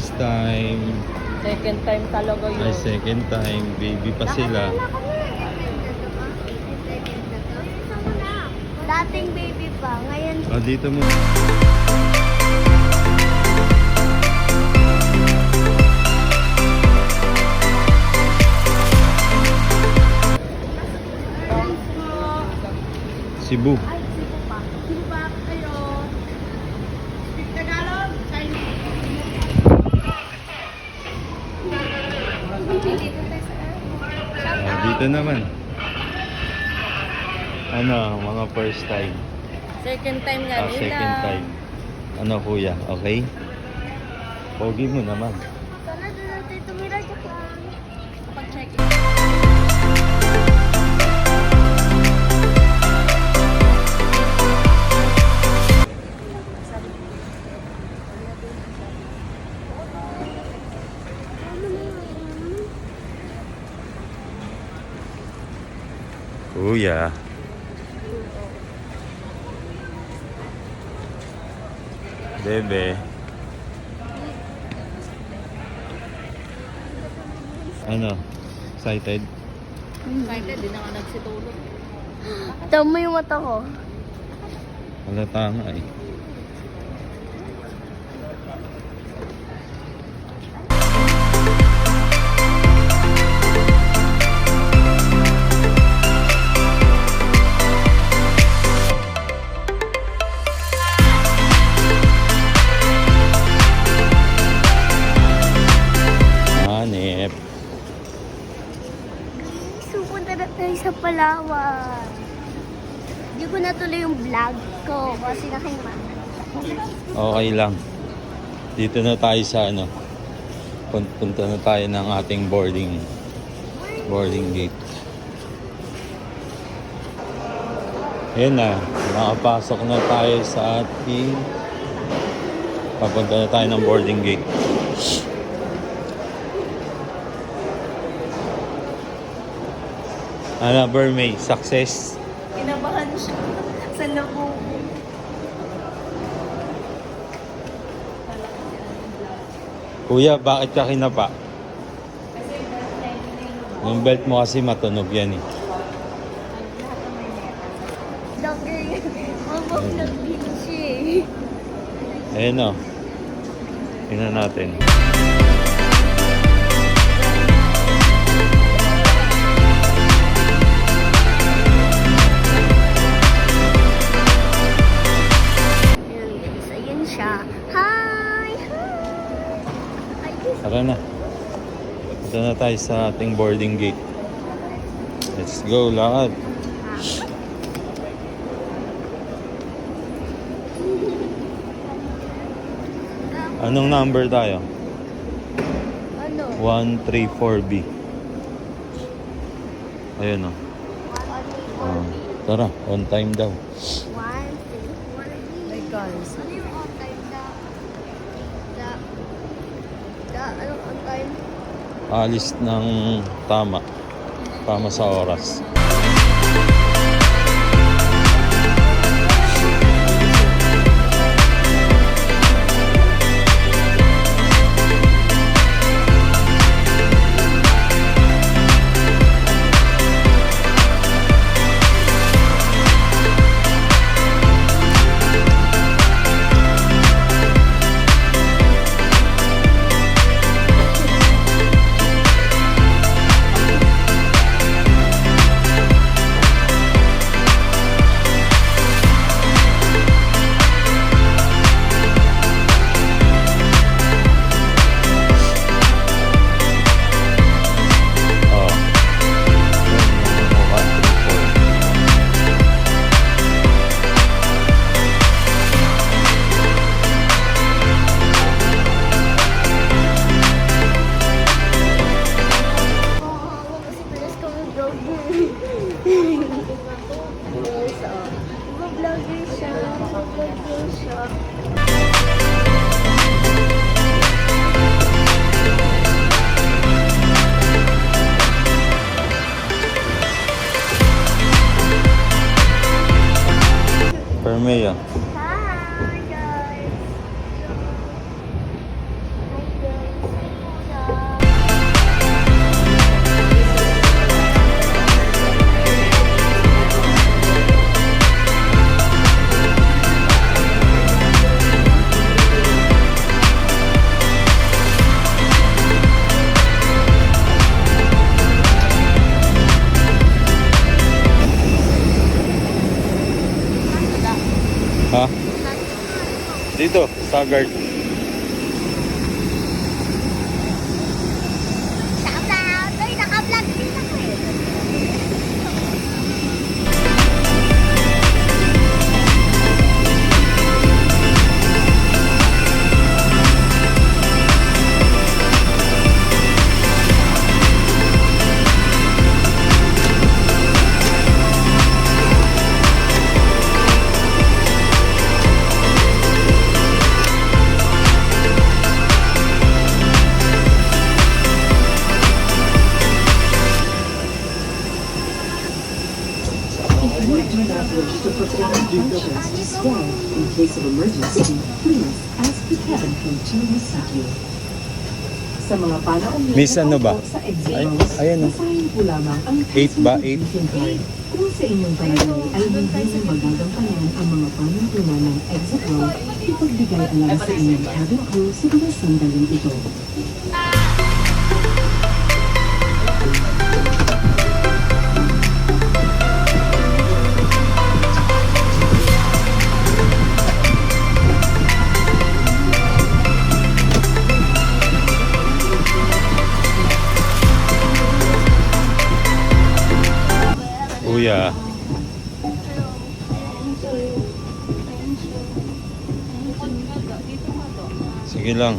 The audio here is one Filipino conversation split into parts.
first time. Second time talaga yun. Ay, second time. Baby pa sila. Dating baby pa, ngayon O, dito mo. Cebu. ay, Cebu pa. Cebu pa kayo. Speak Tagalog, Chinese. Dito naman. Ano, mga first time. Second time nga nila. Second time. Ano kuya, okay? Pogi mo naman. Sana doon natin tumira dyan lang. Pag-check Kuya. Bebe. Ano? Excited? Excited, di na nga nagsitulog. Tama yung mata ko. Halata nga eh. Hanep. So, punta na tayo sa Palawan. Hindi ko natuloy yung vlog ko kasi Okay lang. Dito na tayo sa ano. Punta na tayo ng ating boarding gate. Ayan na. Nakapasok na tayo sa ating papunta na tayo ng boarding gate. Ano, Bermay, success. Kinabahan siya sa loob. Kuya, bakit ka kinapa? Yung belt mo kasi matunog yan eh. Dogger yun. Mabok ng pinche. Ayan o. Tingnan natin. Ayan guys, ayan siya. Hi! Hi! Tara na. Punta na tayo sa ating boarding gate. Let's go, lakad. Anong number tayo? Ano? 134B. Ayun o. Tara, on time daw. 1, 2, 4, Hey guys. Ano yung on time anong on time? Alis ng tama. Tama sa oras. Dito, Sagard. Shout out! Ay, naka-vlog din ako eh. To perform functions described. In case of emergency, please ask the cabin crew to receive you. Sa mga panaong Miss, ano ba? sa exit Ay, rows, ayan, oh. basahin po lamang ang 8 ba? 8? visiting card. Kung sa inyong barangay ay hindi na magagampanan ang mga panuntunan ng exit row, ipagbigay alam sa inyong cabin crew sa mga sandaling ito. Kuya. Sige lang.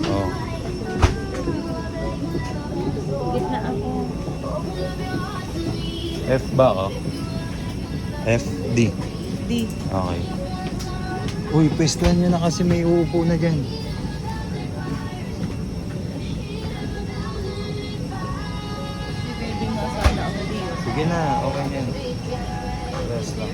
Oh. Gitna ako. F ba oh? F, D. D. Okay. Uy, pwestuhan nyo na kasi may uupo na dyan. Pwede nga sana ako dito. Sige na, okay na yan. Rest lang.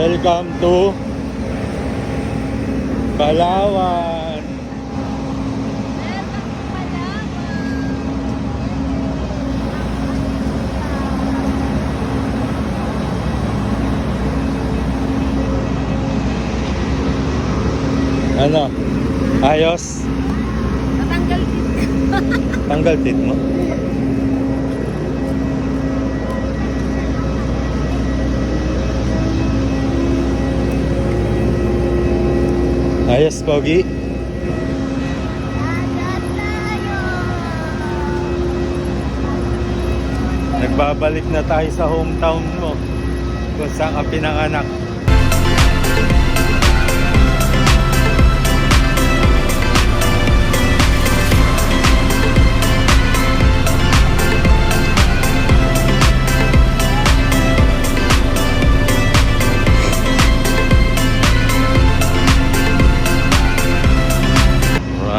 Welcome to Palawan. Ano? Ayos? Natanggal dito. Tanggal tit mo. Ayos, Pogi. Dagat tayo. Nagbabalik na tayo sa hometown mo kung saan ka pinanganak.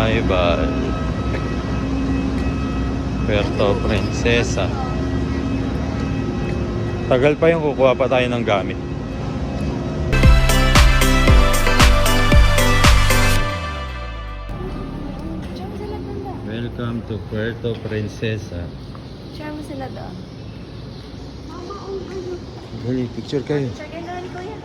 Arrival Puerto Princesa. Tagal pa yung kukuha pa tayo ng gamit. Share mo sila doon. Welcome to Puerto Princesa. Share mo sila doon. Mama, Dali, picture kayo. Share kayo doon, kuya.